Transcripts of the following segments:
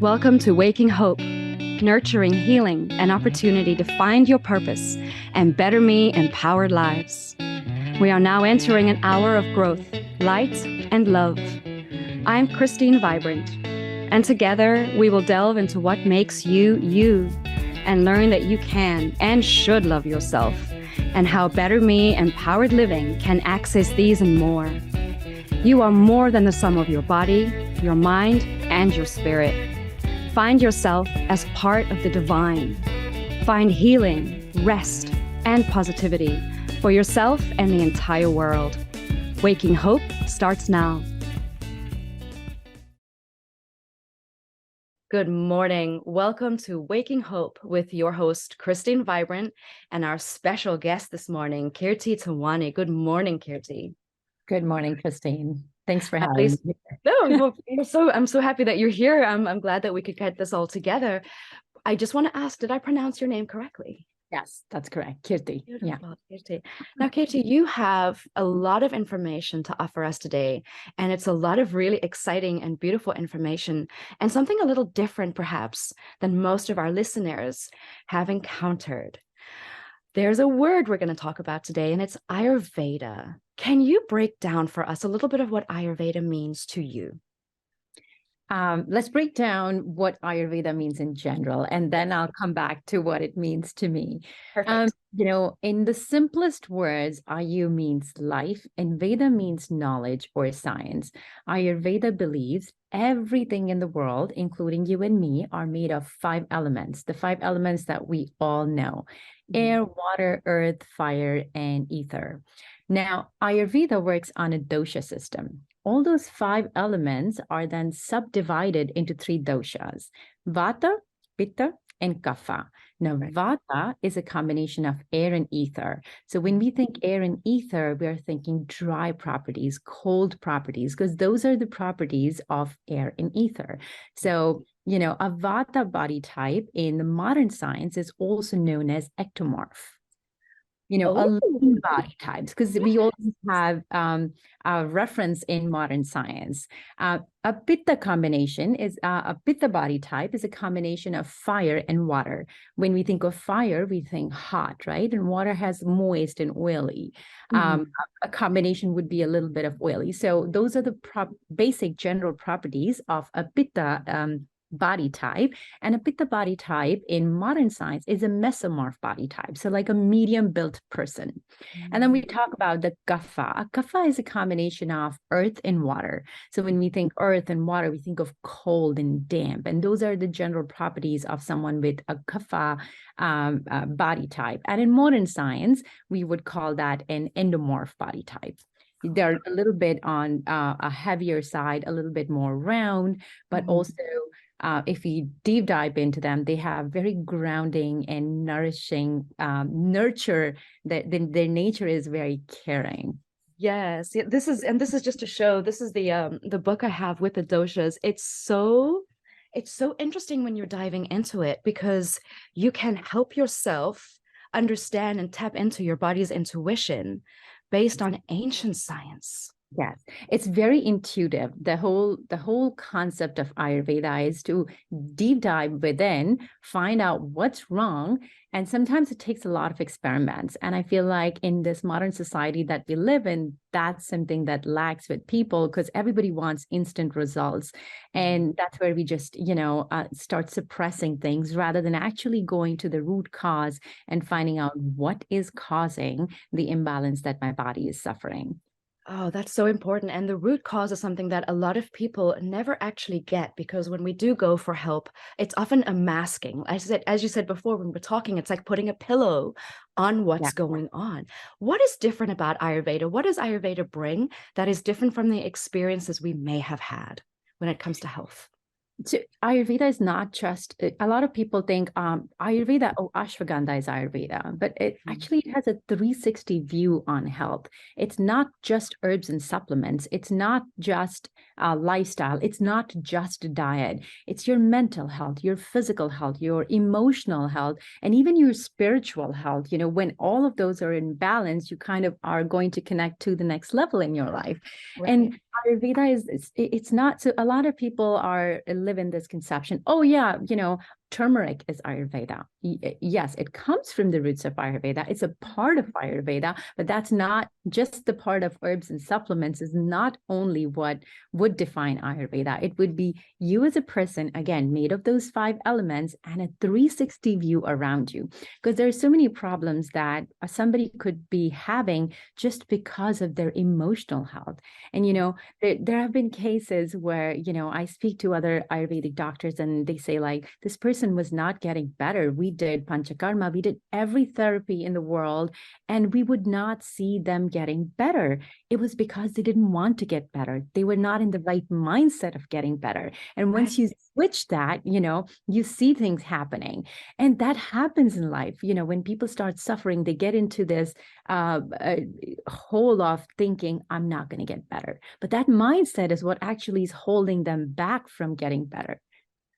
Welcome to Waking Hope, nurturing healing and opportunity to find your purpose and better me empowered lives. We are now entering an hour of growth, light, and love. I'm Christine Vibrant, and together we will delve into what makes you, you, and learn that you can and should love yourself, and how better me empowered living can access these and more. You are more than the sum of your body, your mind, and your spirit. Find yourself as part of the divine. Find healing, rest, and positivity for yourself and the entire world. Waking Hope starts now. Good morning. Welcome to Waking Hope with your host, Christine Vibrant, and our special guest this morning, Kirti Tewani. Good morning, Kirti. Good morning, Christine. Thanks for having me. No, I'm so happy that you're here. I'm glad that we could get this all together. I just want to ask, did I pronounce your name correctly? Yes, that's correct. Kirti. Beautiful. Yeah. Kirti. Now, Kirti, you have a lot of information to offer us today, and it's a lot of really exciting and beautiful information, and something a little different, perhaps, than most of our listeners have encountered. There's a word we're going to talk about today, and it's Ayurveda. Can you break down for us a little bit of what Ayurveda means to you? Let's break down what Ayurveda means in general, and then I'll come back to what it means to me. Perfect. In the simplest words, Ayu means life, and Veda means knowledge or science. Ayurveda believes everything in the world, including you and me, are made of 5 elements, the 5 elements that we all know: air, water, earth, fire, and ether. Now, Ayurveda works on a dosha system. All those 5 elements are then subdivided into 3 doshas: vata, pitta, and kapha. Now, vata is a combination of air and ether. So when we think air and ether, we are thinking dry properties, cold properties, because those are the properties of air and ether. So, a vata body type in the modern science is also known as ectomorph. A living body types, because we always have a reference in modern science. A pitta combination is a pitta body type is a combination of fire and water. When we think of fire, we think hot, right? And water has moist and oily. A combination would be a little bit of oily. So those are the basic general properties of a pitta body type. And a pitta body type in modern science is a mesomorph body type, so like a medium built person. And then we talk about the kapha. A kapha is a combination of earth and water. So when we think earth and water, we think of cold and damp, and those are the general properties of someone with a kapha body type. And in modern science, we would call that an endomorph body type. They're a little bit on a heavier side, a little bit more round, but also if we deep dive into them, they have very grounding and nourishing nurture. That their nature is very caring. Yes, this is just to show. This is the book I have with the doshas. It's so interesting when you're diving into it, because you can help yourself understand and tap into your body's intuition based on ancient science. Yes, it's very intuitive. The whole concept of Ayurveda is to deep dive within, find out what's wrong. And sometimes it takes a lot of experiments. And I feel like in this modern society that we live in, that's something that lacks with people, because everybody wants instant results. And that's where we just, start suppressing things rather than actually going to the root cause and finding out what is causing the imbalance that my body is suffering. Oh, that's so important. And the root cause is something that a lot of people never actually get, because when we do go for help, it's often a masking. As you said before, when we're talking, it's like putting a pillow on what's going on. What is different about Ayurveda? What does Ayurveda bring that is different from the experiences we may have had when it comes to health? So Ayurveda is not just, a lot of people think Ayurveda, ashwagandha is Ayurveda, but it has a 360 view on health. It's not just herbs and supplements. It's not just lifestyle. It's not just diet. It's your mental health, your physical health, your emotional health, and even your spiritual health. When all of those are in balance, you kind of are going to connect to the next level in your life. Right. And Ayurveda it's not, so a lot of people live in this conception, oh yeah, turmeric is Ayurveda. Yes, it comes from the roots of Ayurveda. It's a part of Ayurveda, but that's not just the part of herbs and supplements, is not only what would define Ayurveda. It would be you as a person, again, made of those 5 elements and a 360 view around you. Because there are so many problems that somebody could be having just because of their emotional health. And, there have been cases where, I speak to other Ayurvedic doctors and they say, like, this person was not getting better. We did panchakarma, we did every therapy in the world, and we would not see them getting better. It was because they didn't want to get better. They were not in the right mindset of getting better. And once you switch that, you see things happening. And that happens in life. When people start suffering, they get into this hole of thinking, I'm not going to get better. But that mindset is what actually is holding them back from getting better.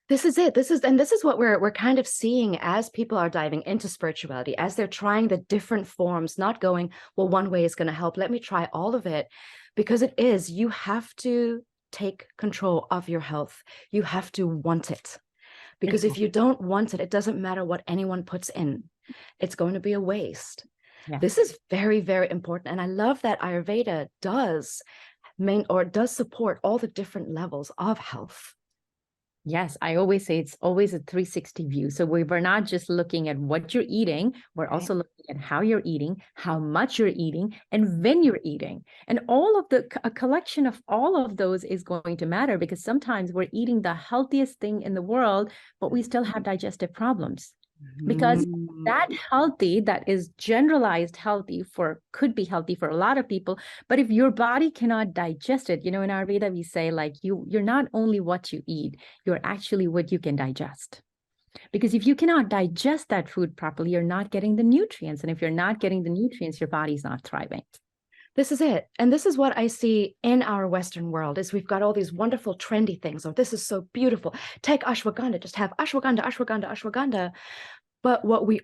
This is it. This is what we're kind of seeing as people are diving into spirituality, as they're trying the different forms, not going, well, one way is going to help. Let me try all of it, because you have to take control of your health. You have to want it, because if you don't want it, it doesn't matter what anyone puts in. It's going to be a waste. Yeah. This is very, very important. And I love that Ayurveda does support all the different levels of health. Yes, I always say it's always a 360 view. So we're not just looking at what you're eating, we're also looking at how you're eating, how much you're eating, and when you're eating. And all of a collection of all of those is going to matter, because sometimes we're eating the healthiest thing in the world, but we still have digestive problems. Because that is generalized healthy could be healthy for a lot of people. But if your body cannot digest it, in Ayurveda, we say, like, you're not only what you eat, you're actually what you can digest. Because if you cannot digest that food properly, you're not getting the nutrients. And if you're not getting the nutrients, your body's not thriving. This is it. And this is what I see in our Western world, is we've got all these wonderful trendy things. Oh, this is so beautiful. Take ashwagandha, just have ashwagandha, ashwagandha, ashwagandha. But what we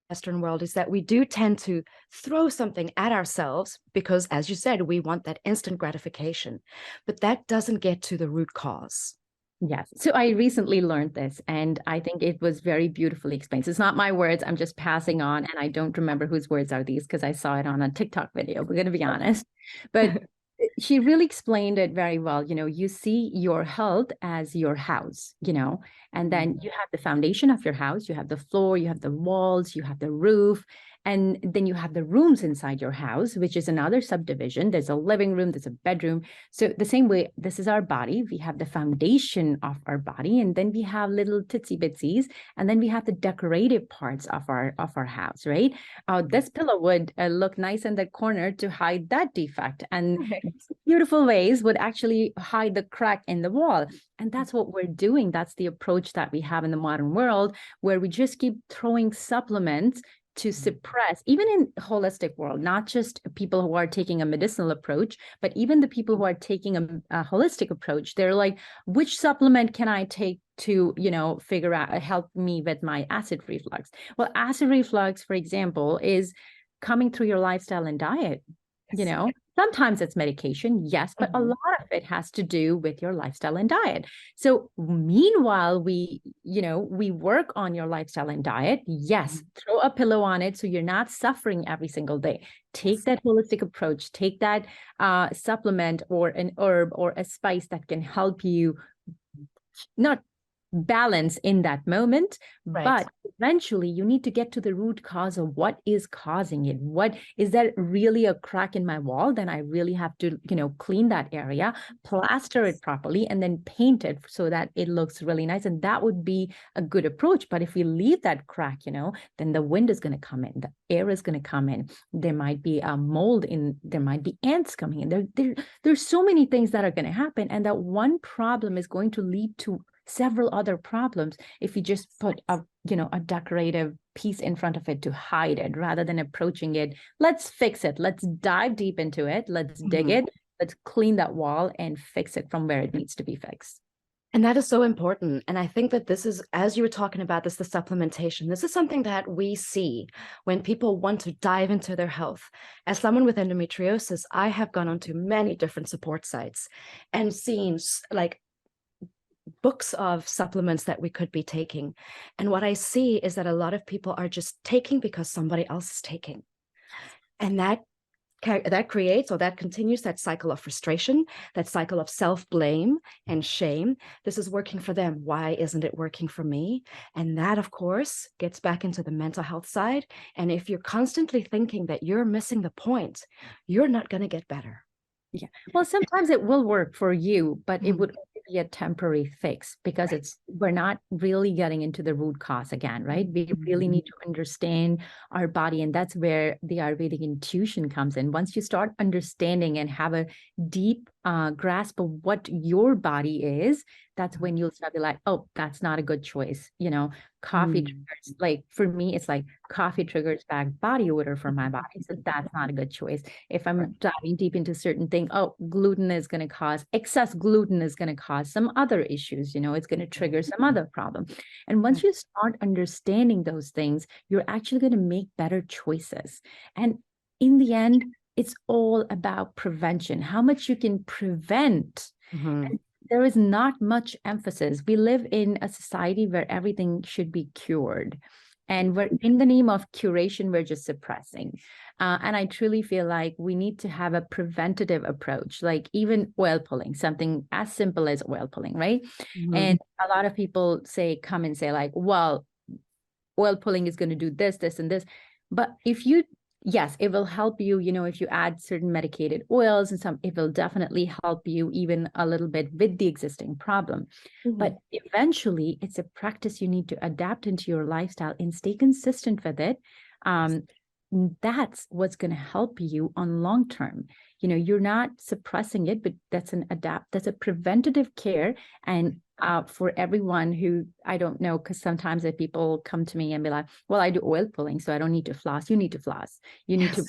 Western world is that we do tend to throw something at ourselves because, as you said, we want that instant gratification, but that doesn't get to the root cause. Yes. So I recently learned this, and I think it was very beautifully explained. So it's not my words. I'm just passing on, and I don't remember whose words are these because I saw it on a TikTok video. We're going to be honest. But she really explained it very well. You see your health as your house, and then you have the foundation of your house, you have the floor, you have the walls, you have the roof, and then you have the rooms inside your house, which is another subdivision. There's a living room, there's a bedroom. So the same way, this is our body. We have the foundation of our body, and then we have little titsy bitsies, and then we have the decorative parts of our house, right? This pillow would look nice in the corner to hide that defect, and beautiful ways would actually hide the crack in the wall. And that's what we're doing. That's the approach that we have in the modern world, where we just keep throwing supplements to suppress, even in holistic world, not just people who are taking a medicinal approach, but even the people who are taking a holistic approach. They're like, which supplement can I take to, figure out, help me with my acid reflux? Well, acid reflux, for example, is coming through your lifestyle and diet. Sometimes it's medication, yes, but a lot of it has to do with your lifestyle and diet. So meanwhile, we work on your lifestyle and diet. Yes, throw a pillow on it so you're not suffering every single day. Take that holistic approach, take that supplement or an herb or a spice that can help you not balance in that moment, but eventually you need to get to the root cause of what is causing it. What is that? Really a crack in my wall? Then I really have to clean that area, plaster it properly, and then paint it so that it looks really nice. And that would be a good approach. But if we leave that crack, then the wind is going to come in, the air is going to come in, there might be a mold in, there might be ants coming in, there's so many things that are going to happen, and that one problem is going to lead to several other problems if you just put a decorative piece in front of it to hide it, rather than approaching it. Let's fix it. Let's dive deep into it. Let's dig it. Let's clean that wall and fix it from where it needs to be fixed. And that is so important. And I think that this is, as you were talking about this, the supplementation, this is something that we see when people want to dive into their health. As someone with endometriosis, I have gone onto many different support sites and seen like books of supplements that we could be taking. And what I see is that a lot of people are just taking because somebody else is taking. And that creates, or that continues, that cycle of frustration, that cycle of self-blame and shame. This is working for them. Why isn't it working for me? And that, of course, gets back into the mental health side. And if you're constantly thinking that you're missing the point, you're not going to get better. Yeah. Well, sometimes it will work for you, but it would only be a temporary fix because we're not really getting into the root cause again, right? We really need to understand our body. And that's where the Ayurvedic intuition comes in. Once you start understanding and have a deep grasp of what your body is, that's when you'll start to be like, oh, that's not a good choice. You know, coffee triggers, like for me, it's like coffee triggers bad body odor for my body. So that's not a good choice. If I'm diving deep into certain things, oh, gluten is going to cause, excess gluten is going to cause some other issues, you know, it's going to trigger some other problem. And once you start understanding those things, you're actually going to make better choices. And in the end, it's all about prevention, how much you can prevent. And there is not much emphasis. We live in a society where everything should be cured. And we're in the name of curation, we're just suppressing. And I truly feel like we need to have a preventative approach, like even oil pulling, something as simple as oil pulling, right? And a lot of people come and say like, well, oil pulling is going to do this, this, and this. But if you yes, it will help you, you know, if you add certain medicated oils and some, it will definitely help you even a little bit with the existing problem. But eventually it's a practice you need to adapt into your lifestyle and stay consistent with it. That's what's going to help you on long term. You know, you're not suppressing it, but that's a preventative care. And for everyone who, I don't know, because sometimes if people come to me and be like, well, I do oil pulling, so I don't need to floss. You need to floss. You need to,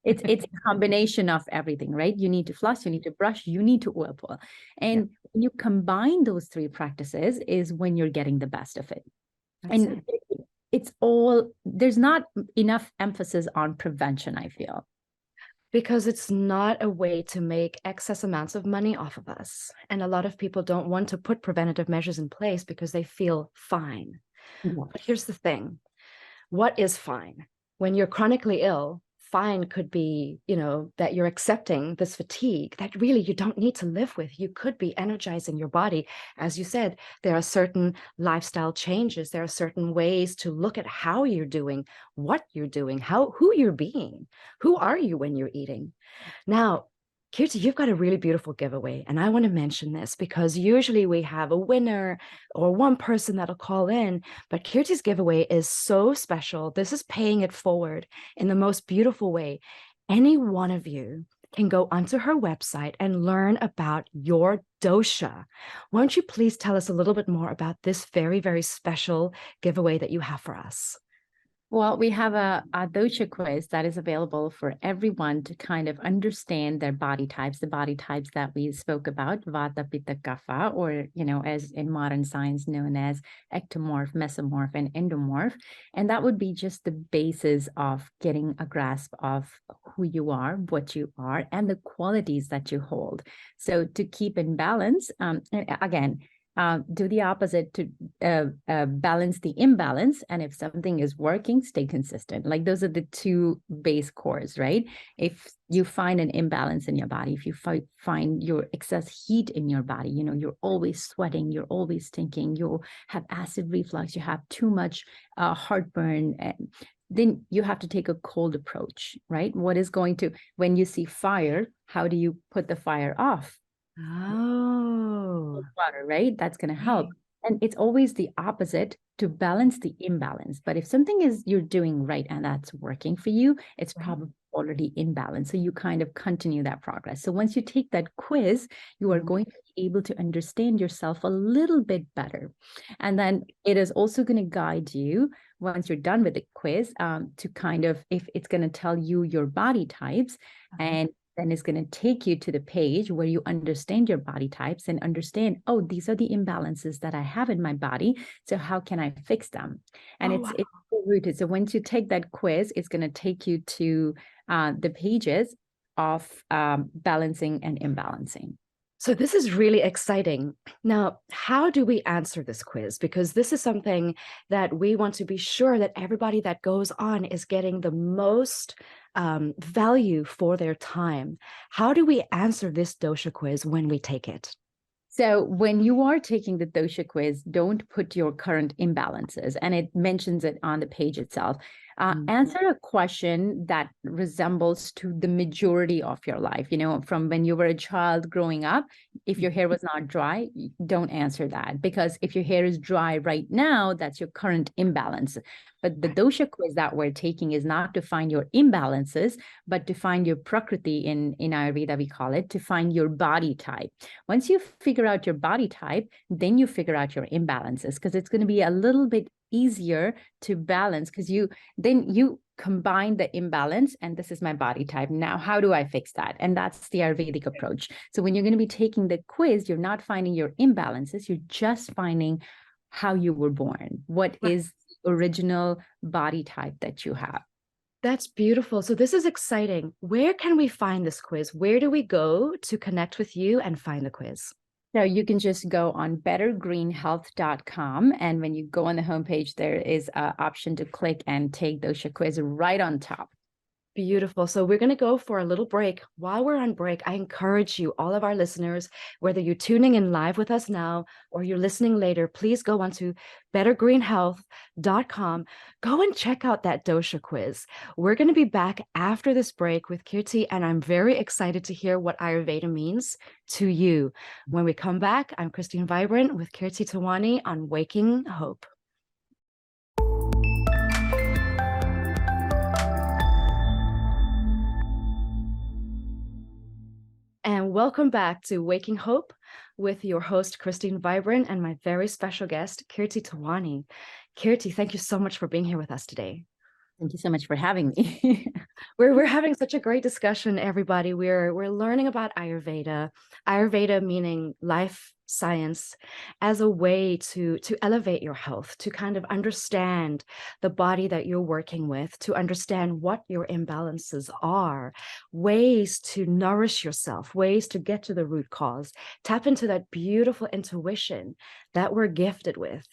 it's a combination of everything, right? You need to floss, you need to brush, you need to oil pull. And when you combine those three practices is when you're getting the best of it. And it's all, there's not enough emphasis on prevention, I feel. Because it's not a way to make excess amounts of money off of us. And a lot of people don't want to put preventative measures in place because they feel fine. But here's the thing. What is fine? When you're chronically ill, fine could be, you know, that you're accepting this fatigue that really you don't need to live with. You could be energizing your body. As you said, there are certain lifestyle changes. There are certain ways to look at how you're doing, what you're doing, who you're being. Who are you when you're eating? Now, Kirti, you've got a really beautiful giveaway, and I want to mention this because usually we have a winner or one person that'll call in, but Kirti's giveaway is so special. This is paying it forward in the most beautiful way. Any one of you can go onto her website and learn about your dosha. Why don't you please tell us a little bit more about this very, very special giveaway that you have for us? Well, we have a dosha quiz that is available for everyone to kind of understand their body types, the body types that we spoke about, Vata, Pitta, Kapha, or, you know, as in modern science known as ectomorph, mesomorph, and endomorph. And that would be just the basis of getting a grasp of who you are, what you are, and the qualities that you hold. So to keep in balance, again, do the opposite to balance the imbalance. And if something is working, stay consistent. Like those are the two base cores, right? If you find an imbalance in your body, if you find your excess heat in your body, you know, you're always sweating, you're always stinking, you have acid reflux, you have too much heartburn, then you have to take a cold approach, right? What is going to, when you see fire, how do you put the fire off? Oh, water, right? That's going to help. And it's always the opposite to balance the imbalance. But if something is you're doing right and that's working for you, it's probably already in balance. So you kind of continue that progress. So once you take that quiz, you are going to be able to understand yourself a little bit better. And then it is also going to guide you once you're done with the quiz to kind of, if it's going to tell you your body types and then it's going to take you to the page where you understand your body types and understand, oh, these are the imbalances that I have in my body. So how can I fix them? And it's rooted. So once you take that quiz, it's going to take you to the pages of balancing and imbalancing. So this is really exciting. Now, how do we answer this quiz? Because this is something that we want to be sure that everybody that goes on is getting the most value for their time. How do we answer this dosha quiz when we take it? So when you are taking the dosha quiz, don't put your current imbalances, and it mentions it on the page itself. Answer a question that resembles to the majority of your life. You know, from when you were a child growing up, if your hair was not dry, don't answer that, because if your hair is dry right now, that's your current imbalance. But the dosha quiz that we're taking is not to find your imbalances, but to find your prakriti, in Ayurveda, we call it, to find your body type. Once you figure out your body type, then you figure out your imbalances, because it's going to be a little bit easier to balance, because you combine the imbalance, and this is my body type. Now, how do I fix that? And that's the Ayurvedic approach. So when you're going to be taking the quiz, you're not finding your imbalances, you're just finding how you were born. What is the original body type that you have? That's beautiful. So this is exciting. Where can we find this quiz? Where do we go to connect with you and find the quiz? So you can just go on bettergreenhealth.com. And when you go on the homepage, there is an option to click and take dosha quiz right on top. Beautiful. So we're going to go for a little break. While we're on break, I encourage you, all of our listeners, whether you're tuning in live with us now or you're listening later, please go onto bettergreenhealth.com. Go and check out that dosha quiz. We're going to be back after this break with Kirti, and I'm very excited to hear what Ayurveda means to you. When we come back, I'm Christine Vibrant with Kirti Tewani on Waking Hope. And welcome back to Waking Hope with your host, Christine Vibrant, and my very special guest, Kirti Tewani. Kirti, thank you so much for being here with us today. Thank you so much for having me. We're having such a great discussion, everybody. We're learning about Ayurveda. Ayurveda meaning life science as a way to elevate your health, to kind of understand the body that you're working with, to understand what your imbalances are, ways to nourish yourself, ways to get to the root cause, tap into that beautiful intuition that we're gifted with.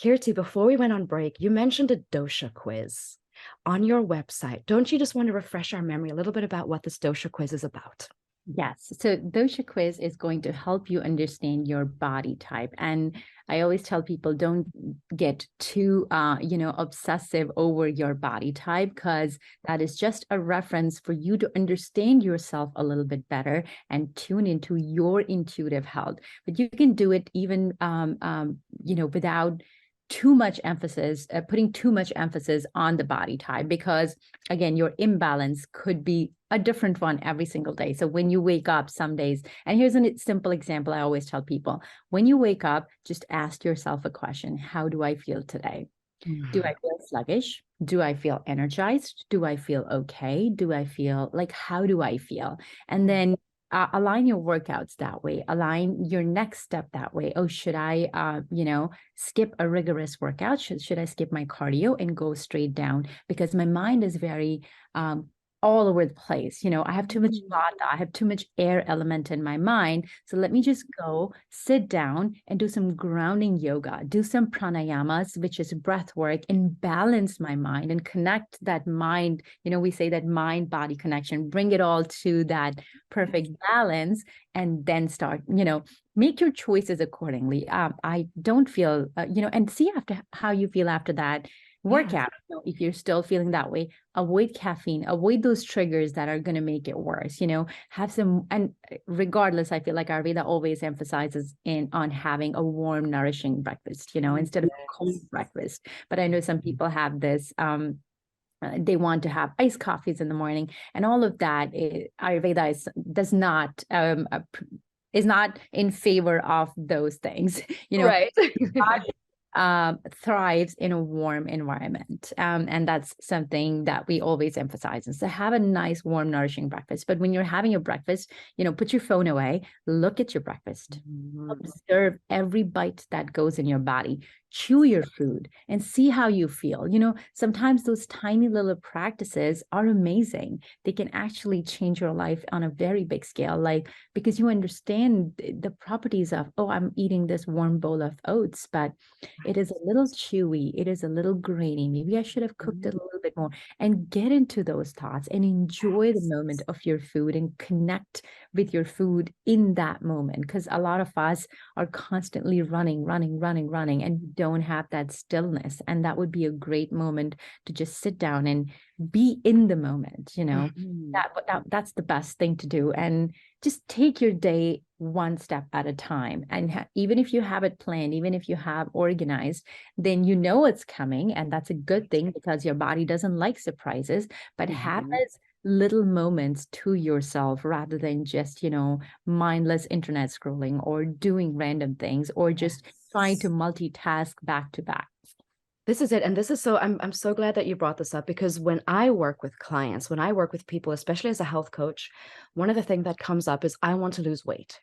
Kirti, before we went on break, you mentioned a dosha quiz on your website. Don't you just want to refresh our memory a little bit about what this dosha quiz is about? Yes. So dosha quiz is going to help you understand your body type. And I always tell people, don't get too, obsessive over your body type, because that is just a reference for you to understand yourself a little bit better and tune into your intuitive health. But you can do it even, without too much emphasis, putting too much emphasis on the body type, because again, your imbalance could be a different one every single day. So when you wake up some days, and here's a simple example I always tell people, when you wake up, just ask yourself a question: how do I feel today? Do I feel sluggish? Do I feel energized? Do I feel okay? Do I feel like, how do I feel? And then align your workouts that way, align your next step that way. Oh, should I, skip a rigorous workout? Should I skip my cardio and go straight down? Because my mind is very, all over the place. I have too much vata, I have too much air element in my mind. So let me just go sit down and do some grounding yoga, do some pranayamas, which is breath work, and balance my mind and connect that mind. We say that mind body connection, bring it all to that perfect balance, and then start, make your choices accordingly. I don't feel, and see after how you feel after that workout. If you're still feeling that way, avoid caffeine, avoid those triggers that are going to make it worse. Have some, and regardless, I feel like Ayurveda always emphasizes on having a warm, nourishing breakfast, instead of a cold breakfast. But I know some people have this, they want to have iced coffees in the morning, and all of that. Ayurveda is not in favor of those things. Right. thrives in a warm environment. And that's something that we always emphasize. And so have a nice, warm, nourishing breakfast. But when you're having your breakfast, put your phone away, look at your breakfast, observe every bite that goes in your body, chew your food and see how you feel. Sometimes those tiny little practices are amazing. They can actually change your life on a very big scale, because you understand the properties of, oh, I'm eating this warm bowl of oats, but it is a little chewy, it is a little grainy, maybe I should have cooked it a little bit more, and get into those thoughts and enjoy the moment of your food and connect with your food in that moment. Because a lot of us are constantly running, and don't have that stillness. And that would be a great moment to just sit down and be in the moment. That's the best thing to do. And just take your day one step at a time. And even if you have it planned, even if you have organized, then it's coming. And that's a good thing, because your body doesn't like surprises. But have those little moments to yourself, rather than just, mindless internet scrolling or doing random things, or just trying to multitask back to back. This is it. And this is I'm so glad that you brought this up, because when I work with clients, when I work with people, especially as a health coach, one of the things that comes up is I want to lose weight.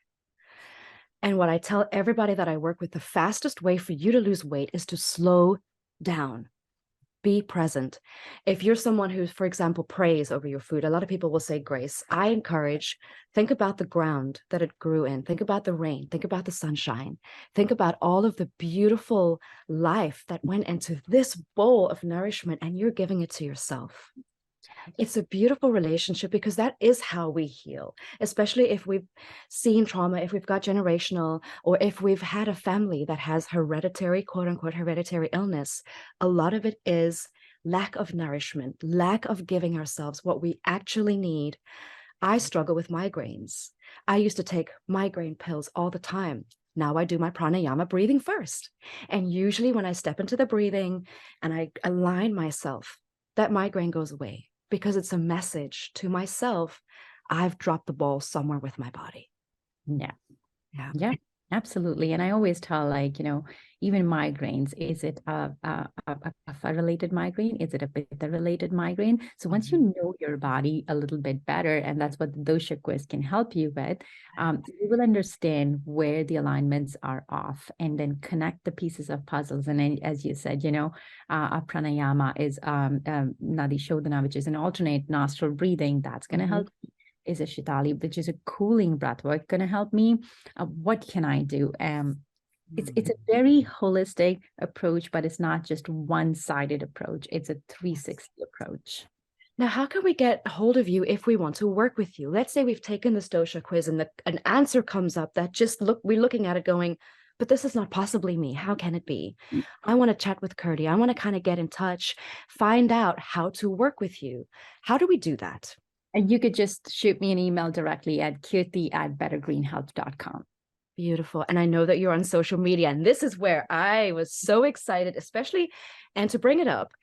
And what I tell everybody that I work with, the fastest way for you to lose weight is to slow down. Be present. If you're someone who, for example, prays over your food, a lot of people will say grace. I encourage, think about the ground that it grew in. Think about the rain. Think about the sunshine. Think about all of the beautiful life that went into this bowl of nourishment, and you're giving it to yourself. It's a beautiful relationship, because that is how we heal, especially if we've seen trauma, if we've got generational, or if we've had a family that has hereditary, quote unquote, hereditary illness. A lot of it is lack of nourishment, lack of giving ourselves what we actually need. I struggle with migraines. I used to take migraine pills all the time. Now I do my pranayama breathing first. And usually when I step into the breathing and I align myself, that migraine goes away, because it's a message to myself. I've dropped the ball somewhere with my body. Yeah, absolutely. And I always tell, even migraines, is it a related migraine? Is it a pitta related migraine? So once you know your body a little bit better, and that's what the dosha quiz can help you with, you will understand where the alignments are off, and then connect the pieces of puzzles. And then, as you said, a pranayama is nadi shodhana, which is an alternate nostril breathing. That's going to help. Is a shitali, which is a cooling breath work, going to help me? What can I do? It's a very holistic approach, but it's not just one-sided approach. It's a 360 approach. Now, how can we get a hold of you if we want to work with you? Let's say we've taken this dosha quiz and an answer comes up that we're looking at it going, but this is not possibly me. How can it be? I want to chat with Kirti. I want to kind of get in touch, find out how to work with you. How do we do that? And you could just shoot me an email directly at kirti@bettergreenhealth.com. Beautiful. And I know that you're on social media, and this is where I was so excited, especially, and to bring it up,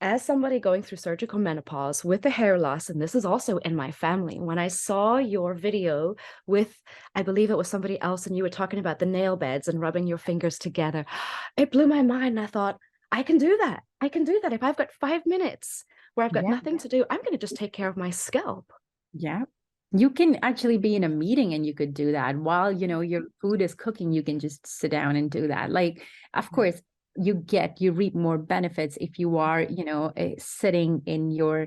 as somebody going through surgical menopause with the hair loss, and this is also in my family, when I saw your video with, I believe it was somebody else, and you were talking about the nail beds and rubbing your fingers together, it blew my mind. And I thought, I can do that. I can do that. If I've got 5 minutes where I've got nothing to do, I'm going to just take care of my scalp. Yeah. You can actually be in a meeting and you could do that while, your food is cooking. You can just sit down and do that. Of course, you reap more benefits if you are, sitting in your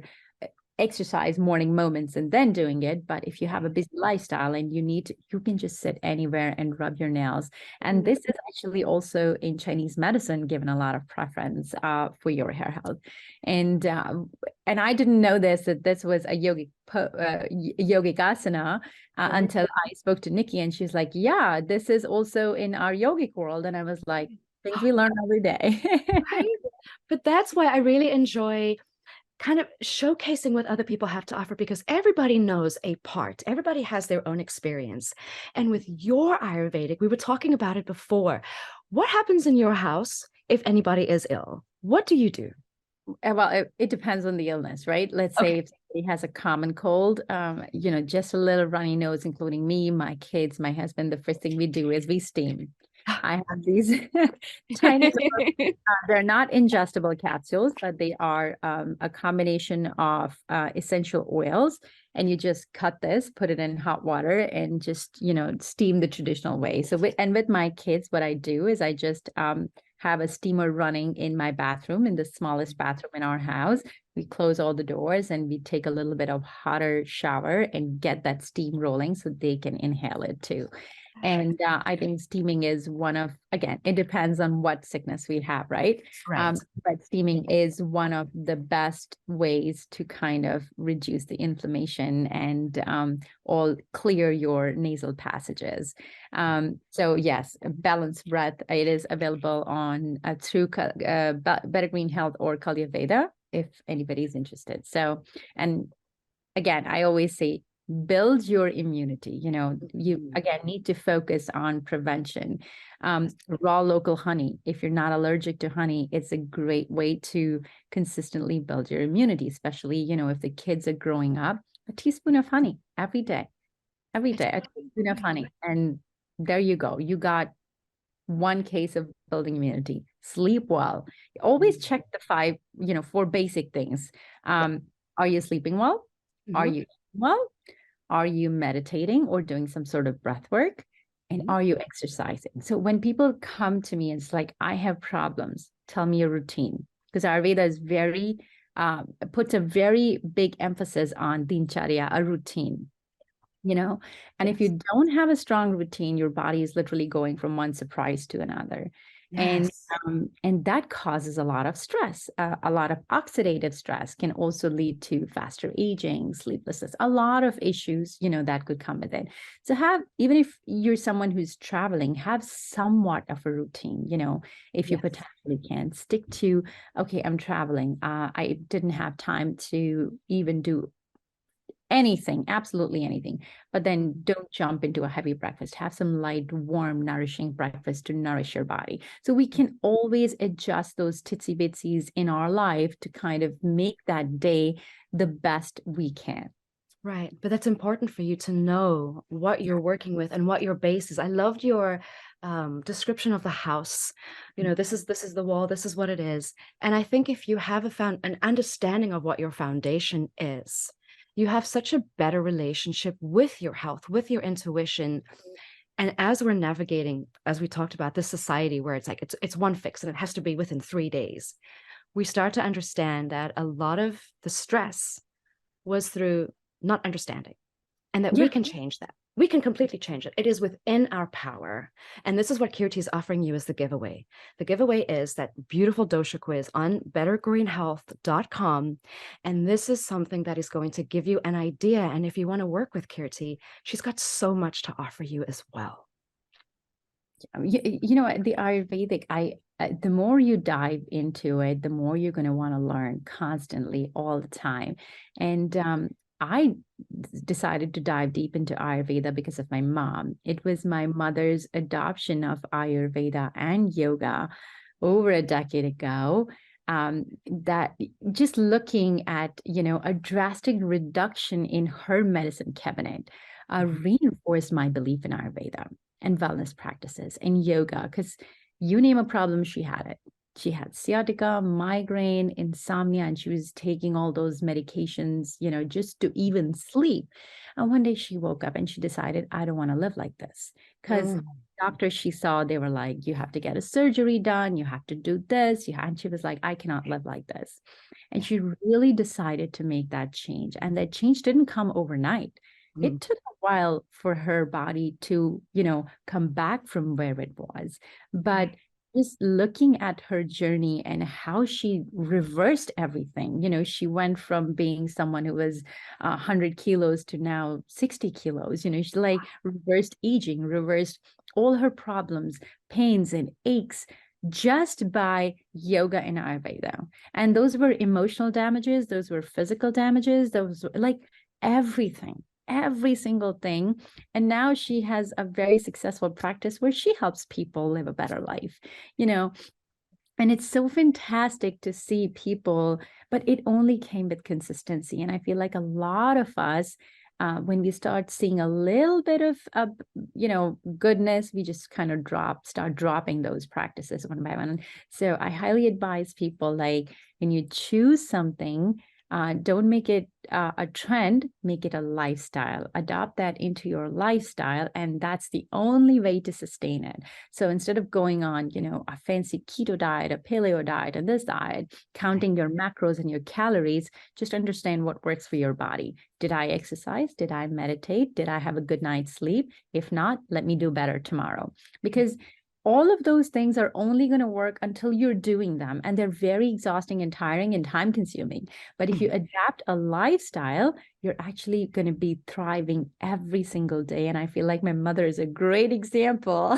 exercise morning moments and then doing it. But if you have a busy lifestyle and you can just sit anywhere and rub your nails. And this is actually also in Chinese medicine given a lot of preference for your hair health. And I didn't know that this was a yogic asana until I spoke to Nikki, and she's like, yeah, this is also in our yogic world. And I was like, things we learn every day. Right? But that's why I really enjoy kind of showcasing what other people have to offer, because everybody knows a part. Everybody has their own experience. And with your Ayurvedic, we were talking about it before. What happens in your house if anybody is ill? What do you do? Well, it depends on the illness, right? Let's say if somebody has a common cold, just a little runny nose, including me, my kids, my husband, the first thing we do is we steam. I have these tiny little, they're not ingestible capsules, but they are a combination of essential oils. And you just cut this, put it in hot water, and just, steam the traditional way. So, with my kids, what I do is I just have a steamer running in my bathroom, in the smallest bathroom in our house. We close all the doors and we take a little bit of hotter shower and get that steam rolling so they can inhale it too. And I think steaming is one of, again, it depends on what sickness we have, right? Right. But steaming is one of the best ways to kind of reduce the inflammation and all clear your nasal passages. So yes, balanced breath, it is available on through Better Green Health or Ayurveda, if anybody's interested. So, and again, I always say, build your immunity. You again need to focus on prevention. Raw local honey, if you're not allergic to honey, it's a great way to consistently build your immunity, especially if the kids are growing up. A teaspoon of honey every day, a teaspoon of honey, and there you go, you got one case of building immunity. Sleep well. Always check the four basic things. Are you sleeping well? Are you eating well? Are you meditating or doing some sort of breath work? And are you exercising? So when people come to me, it's like, I have problems. Tell me your routine. Because Ayurveda is puts a very big emphasis on dincharya, a routine. And if you don't have a strong routine, your body is literally going from one surprise to another. Yes. And that causes a lot of stress. A lot of oxidative stress can also lead to faster aging, sleeplessness, a lot of issues, that could come with it. So even if you're someone who's traveling, have somewhat of a routine, if you potentially can stick to, okay, I'm traveling. I didn't have time to even do anything, absolutely anything, but then don't jump into a heavy breakfast. Have some light, warm, nourishing breakfast to nourish your body. So we can always adjust those titsy bitsies in our life to kind of make that day the best we can. Right. But that's important for you to know what you're working with and what your base is. I loved your description of the house. This is the wall, this is what it is. And I think if you have an understanding of what your foundation is, you have such a better relationship with your health, with your intuition. And as we're navigating, as we talked about, this society where it's like it's one fix and it has to be within 3 days, we start to understand that a lot of the stress was through not understanding, and that we can change that. We can completely change it. It is within our power. And this is what Kirti is offering you as the giveaway. The giveaway is that beautiful dosha quiz on bettergreenhealth.com. And this is something that is going to give you an idea. And if you want to work with Kirti, she's got so much to offer you as well. The Ayurvedic, the more you dive into it, the more you're going to want to learn constantly all the time. And I decided to dive deep into Ayurveda because of my mom. It was my mother's adoption of Ayurveda and yoga over a decade ago. That just looking at, a drastic reduction in her medicine cabinet reinforced my belief in Ayurveda and wellness practices and yoga, because you name a problem, she had it. She had sciatica, migraine, insomnia, and she was taking all those medications, just to even sleep. And one day she woke up and she decided, I don't want to live like this. Because doctors she saw, they were like, you have to get a surgery done, you have to do this. And she was like, I cannot live like this. And she really decided to make that change. And that change didn't come overnight. It took a while for her body to, come back from where it was. But just looking at her journey and how she reversed everything, she went from being someone who was 100 kilos to now 60 kilos. She like reversed aging, reversed all her problems, pains and aches just by yoga and Ayurveda. And those were emotional damages. Those were physical damages. Those were like everything. Every single thing. And now she has a very successful practice where she helps people live a better life, and it's so fantastic to see people, but it only came with consistency. And I feel like a lot of us when we start seeing a little bit of, goodness, we just kind of start dropping those practices one by one. So I highly advise people, like, when you choose something, don't make it a trend, make it a lifestyle. Adopt that into your lifestyle, and that's the only way to sustain it. So instead of going on, a fancy keto diet, a paleo diet, and this diet, counting your macros and your calories, just understand what works for your body. Did I exercise? Did I meditate? Did I have a good night's sleep? If not, let me do better tomorrow. Because all of those things are only going to work until you're doing them. And they're very exhausting and tiring and time consuming. But if you adapt a lifestyle, you're actually going to be thriving every single day. And I feel like my mother is a great example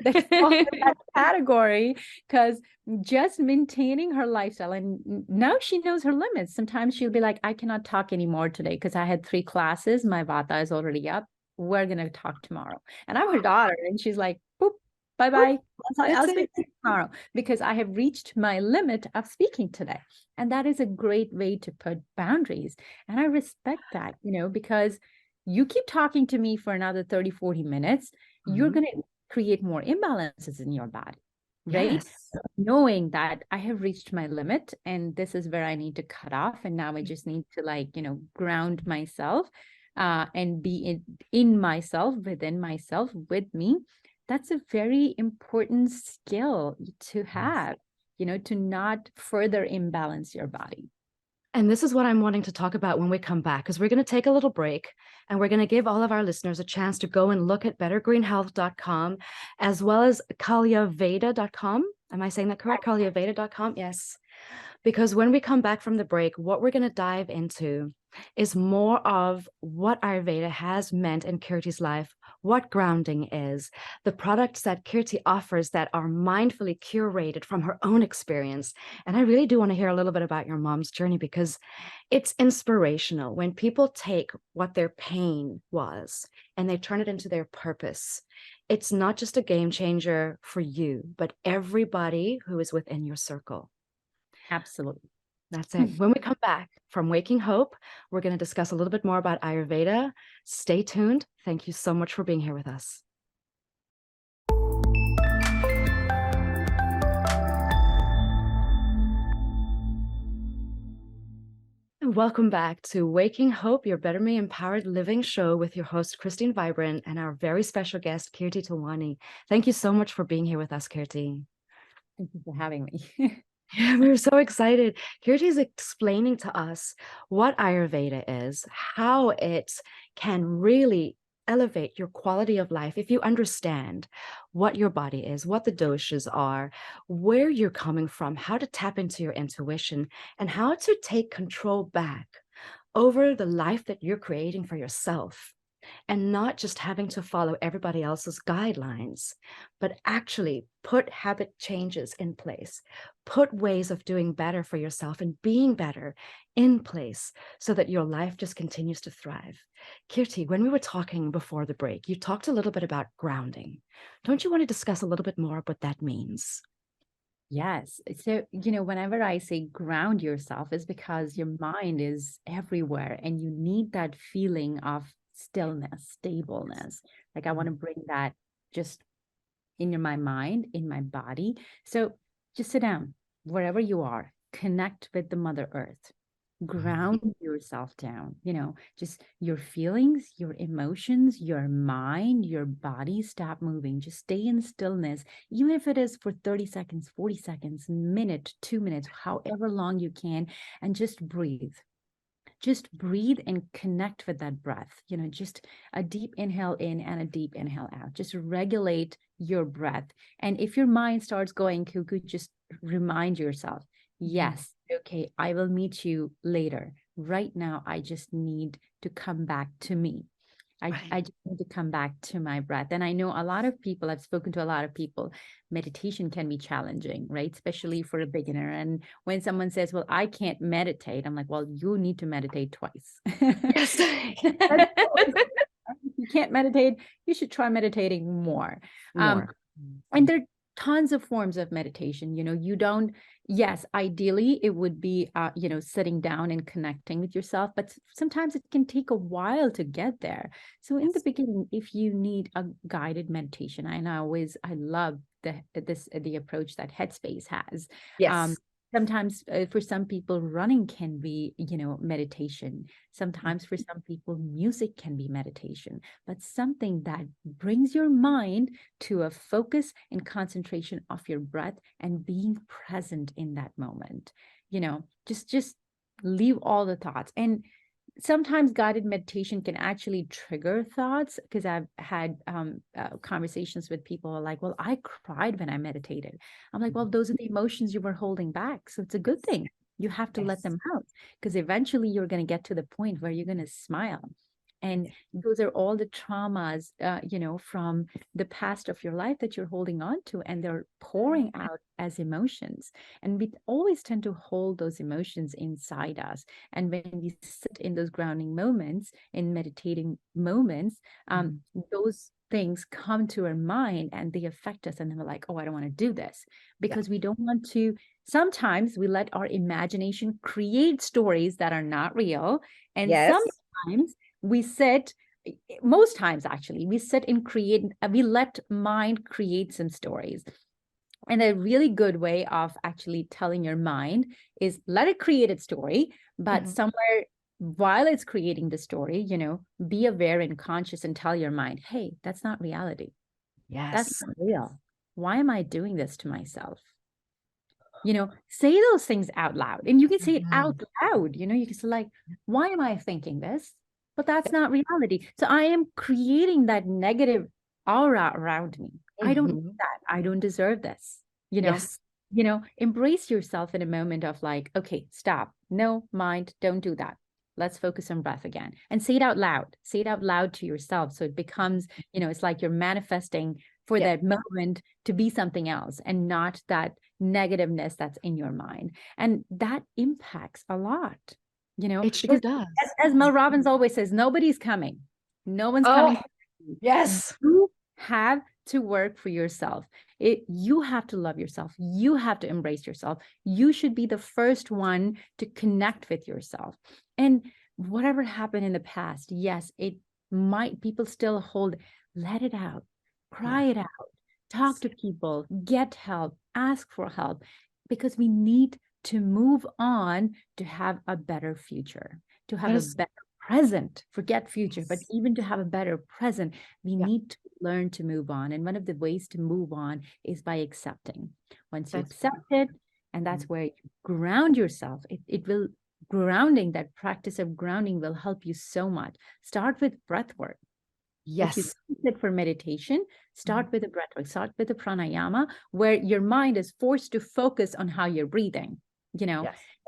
that falls in that category, because just maintaining her lifestyle. And now she knows her limits. Sometimes she'll be like, I cannot talk anymore today because I had 3 classes. My vata is already up. We're going to talk tomorrow. And I'm her daughter. And she's like, boop. Bye-bye. I'll speak to you tomorrow because I have reached my limit of speaking today. And that is a great way to put boundaries. And I respect that, because you keep talking to me for another 30, 40 minutes, you're going to create more imbalances in your body, right? Yes. So knowing that I have reached my limit and this is where I need to cut off. And now I just need to ground myself and be in myself, within myself, with me. That's a very important skill to have, to not further imbalance your body. And this is what I'm wanting to talk about when we come back, because we're going to take a little break and we're going to give all of our listeners a chance to go and look at bettergreenhealth.com as well as kalyaveda.com. Am I saying that correct? Kalyaveda.com? Yes. Because when we come back from the break, what we're going to dive into is more of what Ayurveda has meant in Kirti's life, what grounding is, the products that Kirti offers that are mindfully curated from her own experience. And I really do want to hear a little bit about your mom's journey, because it's inspirational when people take what their pain was and they turn it into their purpose. It's not just a game changer for you, but everybody who is within your circle. Absolutely. That's it. When we come back from Waking Hope, we're going to discuss a little bit more about Ayurveda. Stay tuned. Thank you so much for being here with us. And welcome back to Waking Hope, your Better Me Empowered Living show with your host, Christine Vibrant, and our very special guest, Kirti Tewani. Thank you so much for being here with us, Kirti. Thank you for having me. Yeah, we're so excited. Kirti is explaining to us what Ayurveda is, how it can really elevate your quality of life if you understand what your body is, what the doshas are, where you're coming from, how to tap into your intuition, and how to take control back over the life that you're creating for yourself. And not just having to follow everybody else's guidelines, but actually put habit changes in place, put ways of doing better for yourself and being better in place so that your life just continues to thrive. Kirti, when we were talking before the break, you talked a little bit about grounding. Don't you want to discuss a little bit more what that means? Yes. So, whenever I say ground yourself, is because your mind is everywhere and you need that feeling of stillness, stableness. Like I want to bring that just in my mind, in my body. So just sit down wherever you are, connect with the Mother Earth, ground yourself down, just your feelings, your emotions, your mind, your body, stop moving, just stay in stillness, even if it is for 30 seconds, 40 seconds, minute, 2 minutes, however long you can, and just breathe. Just breathe and connect with that breath. Just a deep inhale in and a deep inhale out. Just regulate your breath. And if your mind starts going cuckoo, just remind yourself, yes, okay, I will meet you later. Right now, I just need to come back to me. I just need to come back to my breath. And I know a lot of people, I've spoken to a lot of people, meditation can be challenging, right? Especially for a beginner. And when someone says, well, I can't meditate, I'm like, well, you need to meditate twice. Yes. If you can't meditate, you should try meditating more. And there are tons of forms of meditation. You don't, yes, ideally it would be, sitting down and connecting with yourself, but sometimes it can take a while to get there. So in the beginning, if you need a guided meditation, and I love the approach that Headspace has. Yes. Sometimes for some people, running can be, meditation. Sometimes for some people, music can be meditation, but something that brings your mind to a focus and concentration of your breath and being present in that moment. Just leave all the thoughts. And sometimes guided meditation can actually trigger thoughts, because I've had conversations with people who are like, well, I cried when I meditated. I'm like, well, those are the emotions you were holding back. So it's a good thing. You have to let them out, because eventually you're going to get to the point where you're going to smile. And those are all the traumas, from the past of your life that you're holding on to, and they're pouring out as emotions. And we always tend to hold those emotions inside us. And when we sit in those grounding moments, in meditating moments, those things come to our mind and they affect us. And then we're like, oh, I don't want to do this, because we don't want to. Sometimes we let our imagination create stories that are not real. And sometimes we sit, most times actually, we sit and we let mind create some stories. And a really good way of actually telling your mind is let it create its story, but somewhere while it's creating the story, be aware and conscious and tell your mind, hey, that's not reality. That's not real. Why am I doing this to myself? Say those things out loud, and you can say it out loud. You can say, like, why am I thinking this? But that's not reality. So I am creating that negative aura around me. I don't need that. I don't deserve this. Embrace yourself in a moment of like, okay, stop. No, mind, don't do that. Let's focus on breath again, and say it out loud. Say it out loud to yourself. So it becomes, it's like you're manifesting for that moment to be something else, and not that negativeness that's in your mind. And that impacts a lot, It sure does. As Mel Robbins always says, nobody's coming. No one's coming. Yes. You have to work for yourself. You have to love yourself. You have to embrace yourself. You should be the first one to connect with yourself. And whatever happened in the past, yes, people still hold, let it out, cry it out, talk to people, get help, ask for help, because we need to move on to have a better future, to have a better present. Forget future, but even to have a better present, we need to learn to move on. And one of the ways to move on is by accepting. Once you accept it, and that's where you ground yourself, that practice of grounding will help you so much. Start with breath work. If you sit for meditation, start with the breath work, start with the pranayama, where your mind is forced to focus on how you're breathing.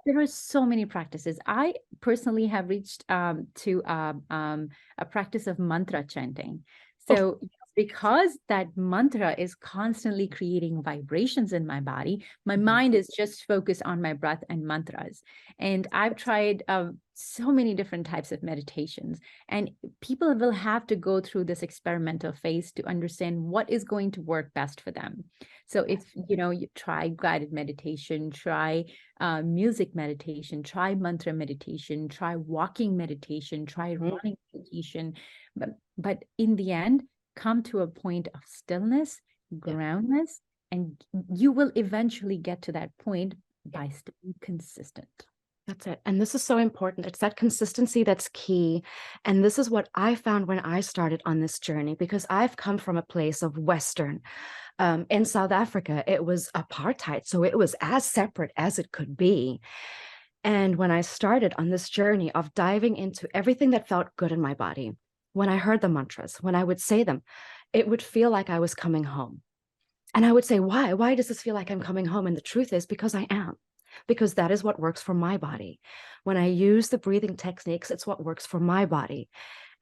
There are so many practices. I personally have reached to a practice of mantra chanting. So because that mantra is constantly creating vibrations in my body, my mind is just focused on my breath and mantras. And I've tried so many different types of meditations, and people will have to go through this experimental phase to understand what is going to work best for them. So if you try guided meditation, try music meditation, try mantra meditation, try walking meditation, try running meditation, but in the end, come to a point of stillness, groundness, and you will eventually get to that point by staying consistent. That's it. And this is so important. It's that consistency that's key. And this is what I found when I started on this journey, because I've come from a place of Western. In South Africa, it was apartheid. So it was as separate as it could be. And when I started on this journey of diving into everything that felt good in my body, when I heard the mantras, when I would say them, it would feel like I was coming home. And I would say, why? Why does this feel like I'm coming home? And the truth is because I am. Because that is what works for my body. When I use the breathing techniques, it's what works for my body.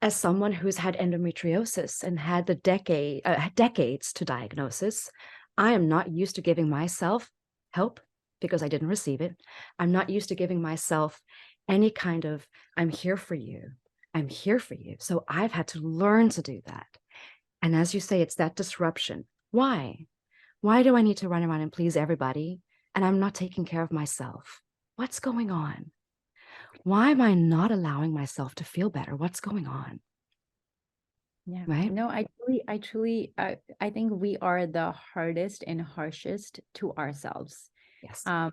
As someone who's had endometriosis and had the decades to diagnosis, I am not used to giving myself help because I didn't receive it. I'm not used to giving myself any kind of, I'm here for you. I'm here for you. So I've had to learn to do that. And as you say, it's that disruption. Why? Why do I need to run around and please everybody? And I'm not taking care of myself. What's going on? Why am I not allowing myself to feel better? What's going on? Yeah. Right? No, I think we are the hardest and harshest to ourselves. Yes. Um,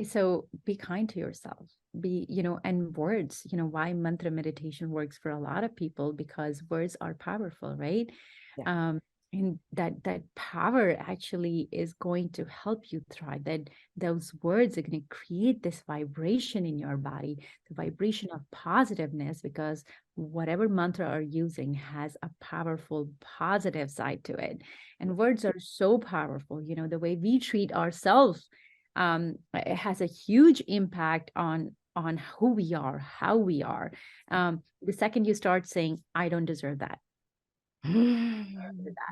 so be kind to yourself. Be, and words, why mantra meditation works for a lot of people, because words are powerful, right? Yeah. And that power actually is going to help you thrive. That those words are going to create this vibration in your body, the vibration of positiveness, because whatever mantra are using has a powerful positive side to it. And words are so powerful. The way we treat ourselves, it has a huge impact on who we are, how we are. The second you start saying, I don't deserve that.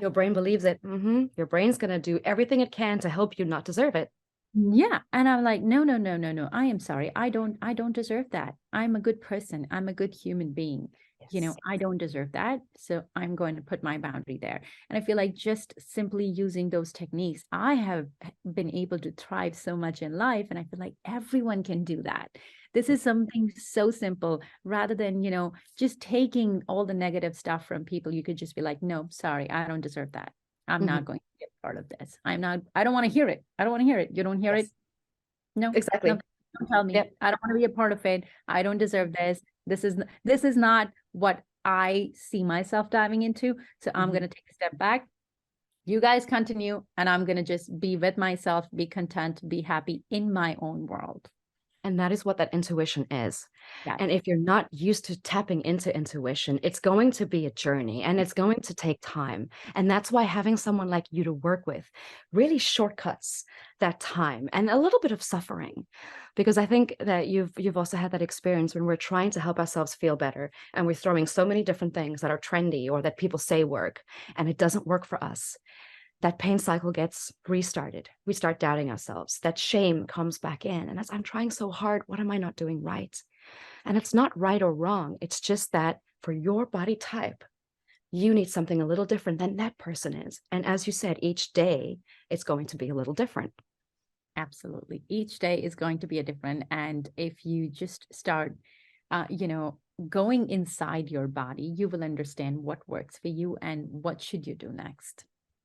Your brain believes it. Your brain's going to do everything it can to help you not deserve it. Yeah. And I'm like, no, no, no, no, no. I am sorry. I don't deserve that. I'm a good person. I'm a good human being. Yes. I don't deserve that. So I'm going to put my boundary there. And I feel like just simply using those techniques, I have been able to thrive so much in life. And I feel like everyone can do that. This is something so simple, rather than, just taking all the negative stuff from people. You could just be like, no, sorry, I don't deserve that. I'm not going to be a part of this. I don't want to hear it. I don't want to hear it. You don't hear Yes. it? No, Exactly. no, don't tell me. Yep. I don't want to be a part of it. I don't deserve this. This is not what I see myself diving into. So I'm going to take a step back. You guys continue, and I'm going to just be with myself, be content, be happy in my own world. And that is what that intuition is. Yeah. And if you're not used to tapping into intuition, it's going to be a journey and it's going to take time. And that's why having someone like you to work with really shortcuts that time and a little bit of suffering. Because I think that you've also had that experience when we're trying to help ourselves feel better and we're throwing so many different things that are trendy or that people say work, and it doesn't work for us. That pain cycle gets restarted. We start doubting ourselves. That shame comes back in. And as I'm trying so hard, what am I not doing right? And it's not right or wrong. It's just that for your body type, you need something a little different than that person is. And as you said, each day it's going to be a little different. Absolutely. Each day is going to be a different. And if you just start, going inside your body, you will understand what works for you and what should you do next.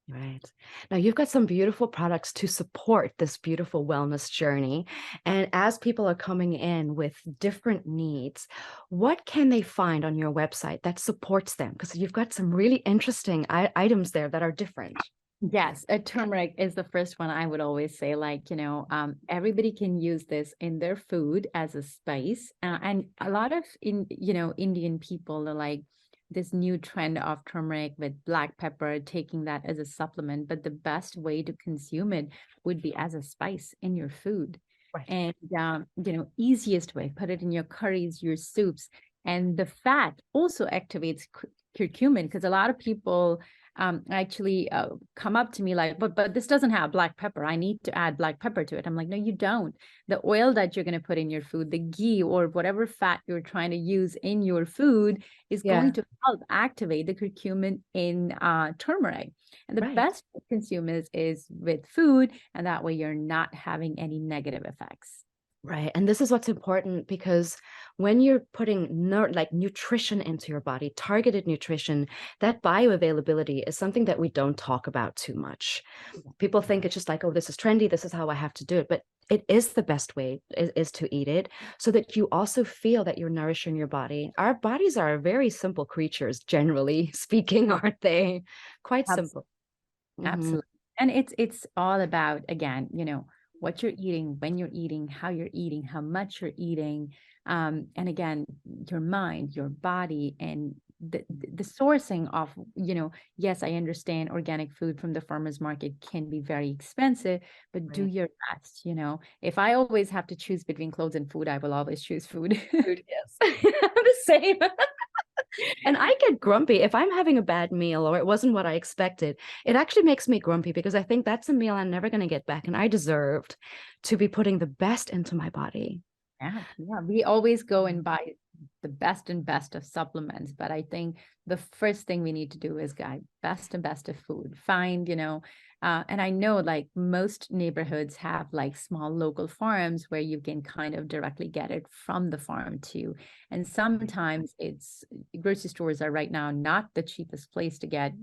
Right. Now, you've got some beautiful products to support this beautiful wellness journey. And as people are coming in with different needs, what can they find on your website that supports them? Because you've got some really interesting items there that are different. Yes, a turmeric is the first one. I would always say, like, everybody can use this in their food as a spice. And a lot of Indian people are like, this new trend of turmeric with black pepper, taking that as a supplement. But the best way to consume it would be as a spice in your food. Right. And, easiest way, put it in your curries, your soups. And the fat also activates curcumin, because a lot of people actually come up to me like, but this doesn't have black pepper. I need to add black pepper to it. I'm like, no, you don't. The oil that you're going to put in your food, the ghee or whatever fat you're trying to use in your food is going to help activate the curcumin in turmeric. And the best to consume is with food, and that way you're not having any negative effects. Right. And this is what's important, because when you're putting nutrition into your body, targeted nutrition, that bioavailability is something that we don't talk about too much. People think it's just like, oh, this is trendy, this is how I have to do it. But it is the best way is to eat it, so that you also feel that you're nourishing your body. Our bodies are very simple creatures, generally speaking, aren't they? Quite simple. Absolutely. And it's all about, again, what you're eating, when you're eating, how much you're eating. And again, your mind, your body, and the sourcing of, yes, I understand organic food from the farmer's market can be very expensive, but do your best. If I always have to choose between clothes and food, I will always choose food. Food, yes. The same. And I get grumpy if I'm having a bad meal or it wasn't what I expected. It actually makes me grumpy, because I think that's a meal I'm never going to get back. And I deserved to be putting the best into my body. Yeah. We always go and buy the best and best of supplements. But I think the first thing we need to do is, guys, best and best of food. Find, And I know like most neighborhoods have like small local farms where you can kind of directly get it from the farm too. And sometimes it's grocery stores are right now not the cheapest place to get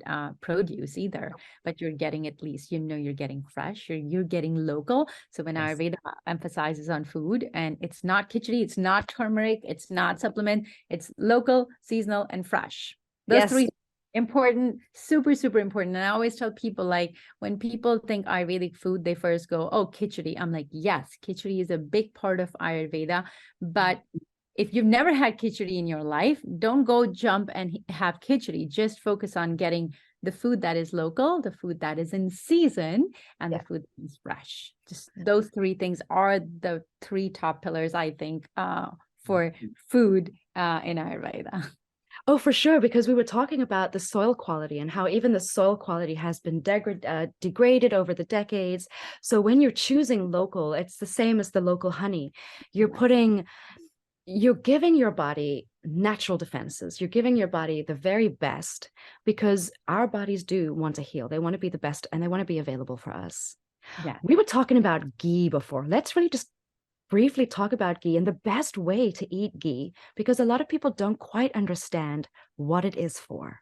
produce either, but you're getting at least, you're getting fresh, you're getting local. So when Yes. Ayurveda emphasizes on food, and it's not khichdi, it's not turmeric, it's not supplement, it's local, seasonal, and fresh. Those Yes. three important, super, super important. And I always tell people, like, when people think Ayurvedic food, they first go, oh, khichdi. I'm like, yes, khichdi is a big part of Ayurveda. But if you've never had khichdi in your life, don't go jump and have khichdi. Just focus on getting the food that is local, the food that is in season, and the food that is fresh. Just those three things are the three top pillars, I think, for food in Ayurveda. Oh, for sure, because we were talking about the soil quality and how even the soil quality has been degraded over the decades. So when you're choosing local, it's the same as the local honey. You're giving your body natural defenses. You're giving your body the very best, because our bodies do want to heal. They want to be the best, and they want to be available for us. Yeah. We were talking about ghee before. Let's really just briefly talk about ghee and the best way to eat ghee, because a lot of people don't quite understand what it is for.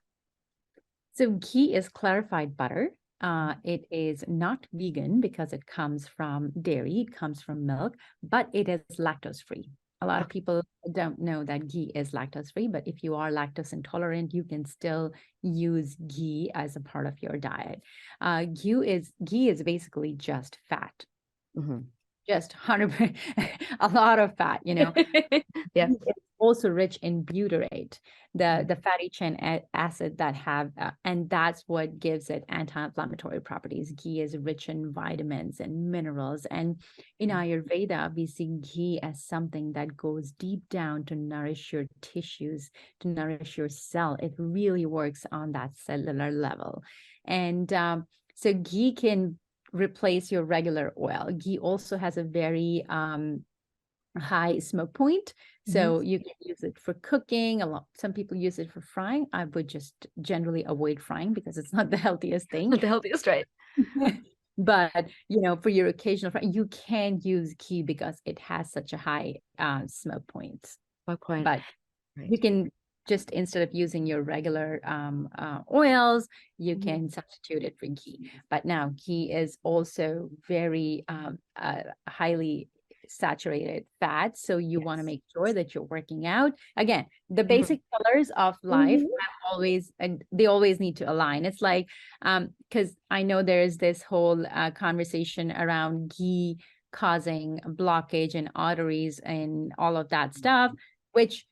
So ghee is clarified butter. It is not vegan because it comes from dairy, it comes from milk, but it is lactose free. A lot of people don't know that ghee is lactose free, but if you are lactose intolerant, you can still use ghee as a part of your diet. Ghee is basically just fat. Mm-hmm. Just 100%, a lot of fat, Yeah. It's also rich in butyrate, the fatty chain acid that have, and that's what gives it anti-inflammatory properties. Ghee is rich in vitamins and minerals. And in Ayurveda, we see ghee as something that goes deep down to nourish your tissues, to nourish your cell. It really works on that cellular level. And so ghee can replace your regular oil. Ghee also has a very high smoke point, so you can use it for cooking. Some people use it for frying. I would just generally avoid frying because it's not the healthiest thing. Not the healthiest, right? But for your occasional fry, you can use ghee because it has such a high smoke point. Smoke point. But you can just, instead of using your regular oils, you can substitute it for ghee. But now ghee is also very highly saturated fat. So you want to make sure that you're working out. Again, the basic pillars of life they always need to align. It's like, because I know there's this whole conversation around ghee causing blockage in arteries and all of that stuff, which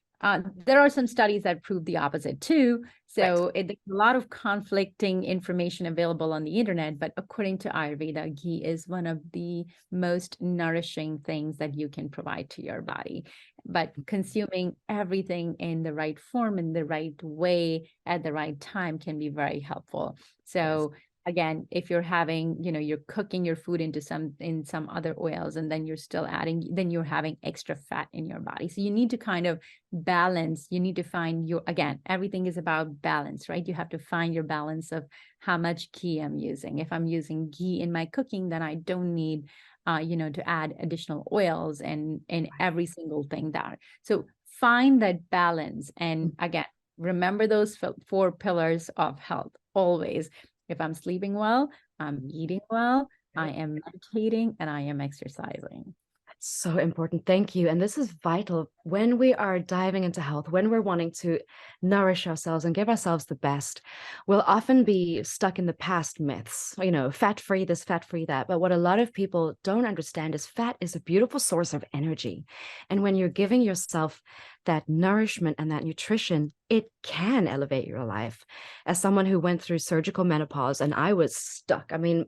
there are some studies that prove the opposite too. So there's a lot of conflicting information available on the internet, but according to Ayurveda, ghee is one of the most nourishing things that you can provide to your body. But consuming everything in the right form, in the right way, at the right time can be very helpful. So again, if you're having, you're cooking your food in some other oils, and then you're having extra fat in your body. So you need to kind of balance. You need to find again, everything is about balance, right? You have to find your balance of how much ghee I'm using. If I'm using ghee in my cooking, then I don't need, to add additional oils and in every single thing there. So find that balance. And again, remember those 4 pillars of health always. If I'm sleeping well, I'm eating well, I am meditating, and I am exercising. That's so important. Thank you. And this is vital when we are diving into health, when we're wanting to nourish ourselves and give ourselves the best. We'll often be stuck in the past myths, fat-free this, fat-free that. But what a lot of people don't understand is fat is a beautiful source of energy. And when you're giving yourself that nourishment and that nutrition, it can elevate your life. As someone who went through surgical menopause and I was stuck, I mean,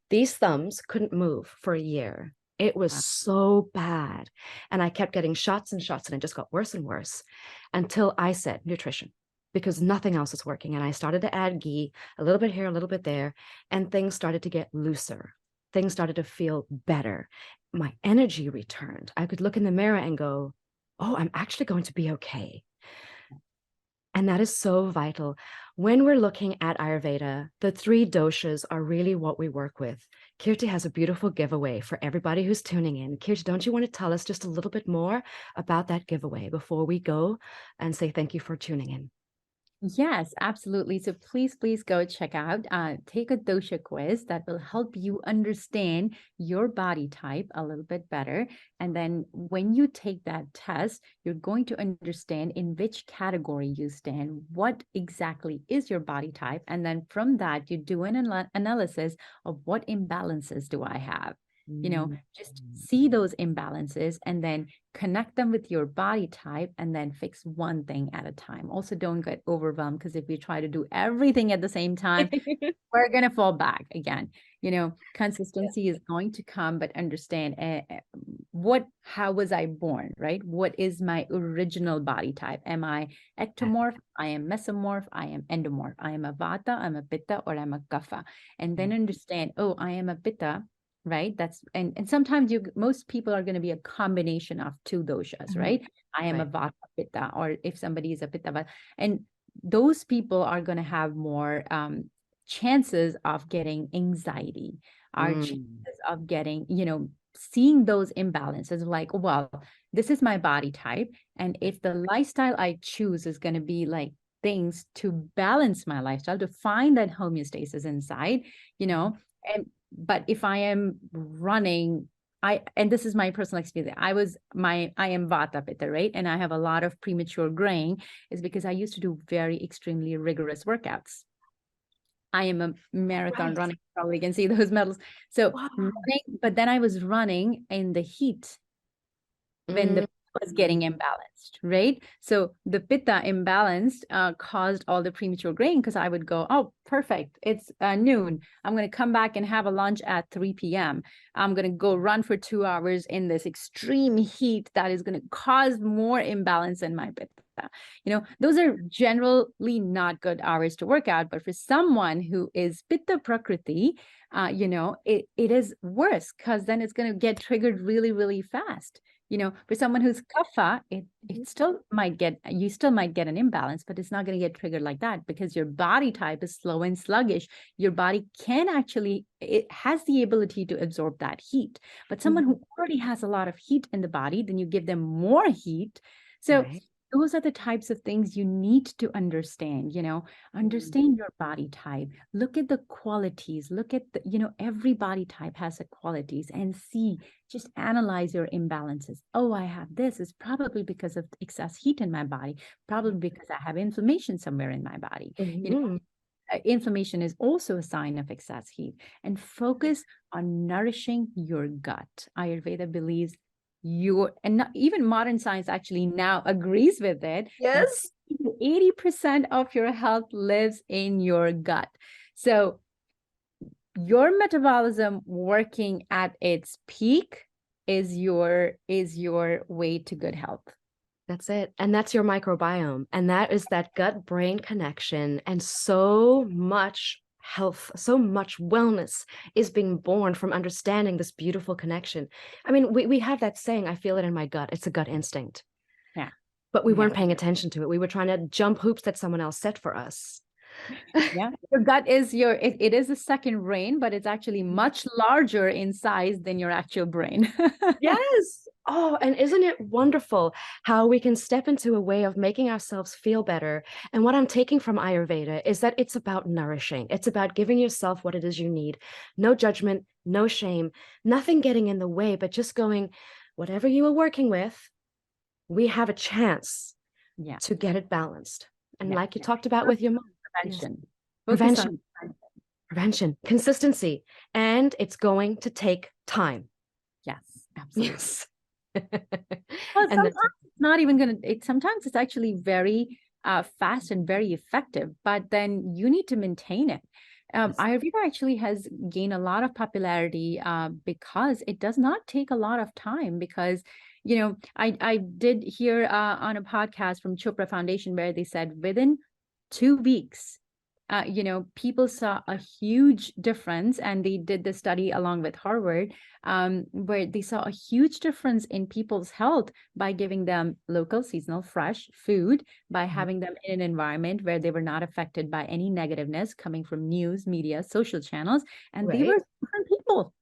these thumbs couldn't move for a year. It was so bad. And I kept getting shots and shots, and it just got worse and worse until I said nutrition, because nothing else is working. And I started to add ghee, a little bit here, a little bit there, and things started to get looser. Things started to feel better. My energy returned. I could look in the mirror and go, oh, I'm actually going to be okay. And that is so vital. When we're looking at Ayurveda, the three doshas are really what we work with. Kirti has a beautiful giveaway for everybody who's tuning in. Kirti, don't you want to tell us just a little bit more about that giveaway before we go and say thank you for tuning in? Yes, absolutely. So please go check out, take a dosha quiz that will help you understand your body type a little bit better. And then when you take that test, you're going to understand in which category you stand, what exactly is your body type. And then from that, you do an analysis of what imbalances do I have. Just see those imbalances and then connect them with your body type and then fix one thing at a time. Also, don't get overwhelmed, because if we try to do everything at the same time, we're going to fall back again. Consistency is going to come, but understand how was I born, right? What is my original body type? Am I ectomorph? I am mesomorph. I am endomorph. I am a vata, I'm a pitta, or I'm a kapha. And then understand, oh, I am a pitta, right? And sometimes most people are going to be a combination of two doshas, right? I am a vata pitta, or if somebody is a pitta vata, and those people are going to have more chances of getting anxiety, our chances of getting, seeing those imbalances, like, well, this is my body type, and if the lifestyle I choose is going to be like things to balance my lifestyle, to find that homeostasis inside, but if I am running, and this is my personal experience, I am vata pitta, right? And I have a lot of premature graying, is because I used to do very extremely rigorous workouts. I am a marathon running, probably can see those medals. So but then I was running in the heat when the was getting imbalanced, right? So the pitta imbalanced caused all the premature graying, because I would go, oh, perfect, it's noon. I'm going to come back and have a lunch at 3 p.m. I'm going to go run for 2 hours in this extreme heat that is going to cause more imbalance in my pitta. Those are generally not good hours to work out, but for someone who is pitta prakriti, it is worse, because then it's going to get triggered really, really fast. For someone who's kapha, you still might get an imbalance, but it's not going to get triggered like that, because your body type is slow and sluggish. Your body it has the ability to absorb that heat. But someone who already has a lot of heat in the body, then you give them more heat. So those are the types of things you need to understand, understand your body type, look at the qualities, look at every body type has the qualities, and just analyze your imbalances. Oh, I have this, is probably because of excess heat in my body, probably because I have inflammation somewhere in my body. Inflammation is also a sign of excess heat. And focus on nourishing your gut. Ayurveda believes even modern science actually now agrees with it. Yes. 80% of your health lives in your gut. So your metabolism working at its peak is your way to good health. That's it. And that's your microbiome. And that is that gut-brain connection. And so much health, so much wellness is being born from understanding this beautiful connection. I mean, we have that saying, I feel it in my gut. It's a gut instinct. Yeah. But we weren't paying attention to it. We were trying to jump hoops that someone else set for us. Yeah, your gut is it is a second brain, but it's actually much larger in size than your actual brain. Yes. Oh, and isn't it wonderful how we can step into a way of making ourselves feel better? And what I'm taking from Ayurveda is that it's about nourishing. It's about giving yourself what it is you need. No judgment, no shame, nothing getting in the way, but just going, whatever you are working with, we have a chance to get it balanced. And like you talked about with your mom. Prevention, consistency, and it's going to take time. Yes, absolutely. Yes. Well, sometimes it's not even sometimes it's actually very fast and very effective, but then you need to maintain it. Ayurveda actually has gained a lot of popularity because it does not take a lot of time, because I did hear on a podcast from Chopra Foundation where they said within 2 weeks people saw a huge difference, and they did the study along with Harvard, where they saw a huge difference in people's health by giving them local, seasonal, fresh food, by having them in an environment where they were not affected by any negativeness coming from news, media, social channels. And they were different people.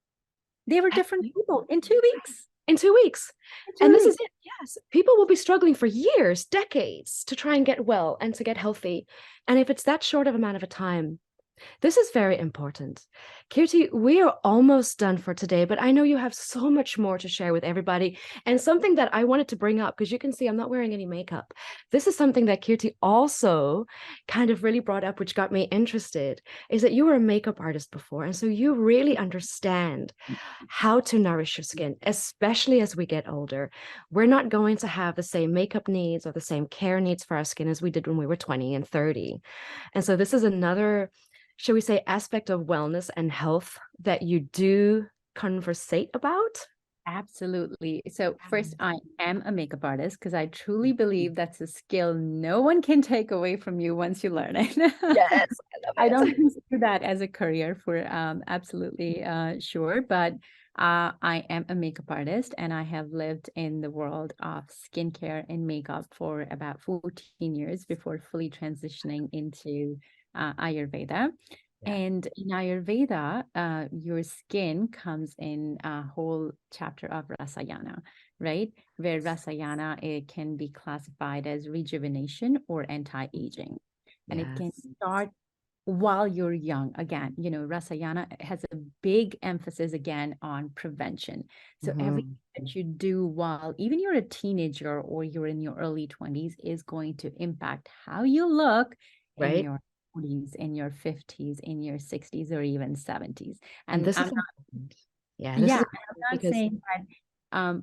They were different people in 2 weeks. In 2 weeks. And this is it. Yes. People will be struggling for years, decades to try and get well and to get healthy. And if it's that short of amount of a time, this is very important. Kirti, we are almost done for today, but I know you have so much more to share with everybody. And something that I wanted to bring up, because you can see I'm not wearing any makeup. This is something that Kirti also kind of really brought up, which got me interested, is that you were a makeup artist before. And so you really understand how to nourish your skin, especially as we get older. We're not going to have the same makeup needs or the same care needs for our skin as we did when we were 20 and 30. And so this is another, shall we say, aspect of wellness and health that you do conversate about? Absolutely. So first, I am a makeup artist because I truly believe that's a skill no one can take away from you once you learn it. Yes, I don't consider that as a career for absolutely sure, but I am a makeup artist, and I have lived in the world of skincare and makeup for about 14 years before fully transitioning into Ayurveda. Yeah. And in Ayurveda, your skin comes in a whole chapter of Rasayana, right? Where Rasayana, it can be classified as rejuvenation or anti-aging. And it can start while you're young. Again, Rasayana has a big emphasis again on prevention. So everything that you do while even you're a teenager or you're in your early 20s is going to impact how you look in your 40s, in your 50s, in your 60s, or even 70s. And this I'm is not, I'm not saying that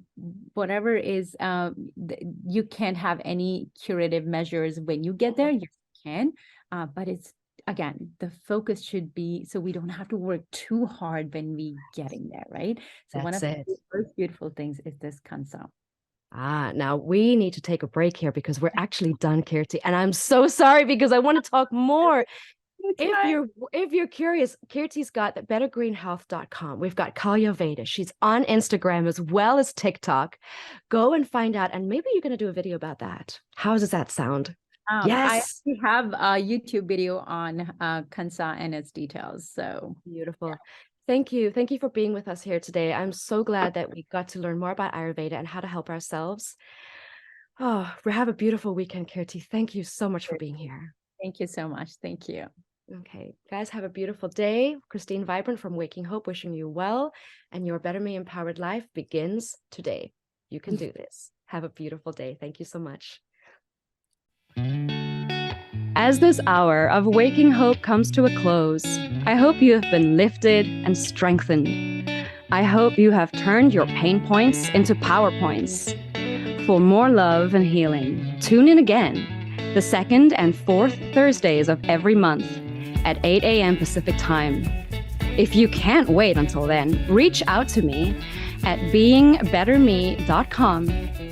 whatever is, you can't have any curative measures when you get there. Yes, you can, but it's, again, the focus should be so we don't have to work too hard when we getting there, right? So one of the most beautiful things is this concept. Now we need to take a break here because we're actually done, Kirti. And I'm so sorry because I want to talk more. If you're curious, Kirti's got bettergreenhealth.com. We've got Ayurveda. She's on Instagram as well as TikTok. Go and find out. And maybe you're going to do a video about that. How does that sound? Yes. I actually have a YouTube video on Kansa and its details. So beautiful. Yeah. Thank you. Thank you for being with us here today. I'm so glad that we got to learn more about Ayurveda and how to help ourselves. Oh, we have a beautiful weekend, Kirti. Thank you so much for being here. Thank you so much. Thank you. Okay, guys, have a beautiful day. Christine Vibrant from Waking Hope wishing you well, and your Better Me Empowered Life begins today. You can do this. Have a beautiful day. Thank you so much. As this hour of Waking Hope comes to a close, I hope you have been lifted and strengthened. I hope you have turned your pain points into PowerPoints. For more love and healing, tune in again the second and fourth Thursdays of every month at 8 a.m. Pacific Time. If you can't wait until then, reach out to me at beingbetterme.com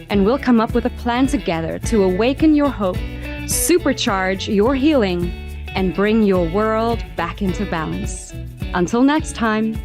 and we'll come up with a plan together to awaken your hope, supercharge your healing, and bring your world back into balance. Until next time.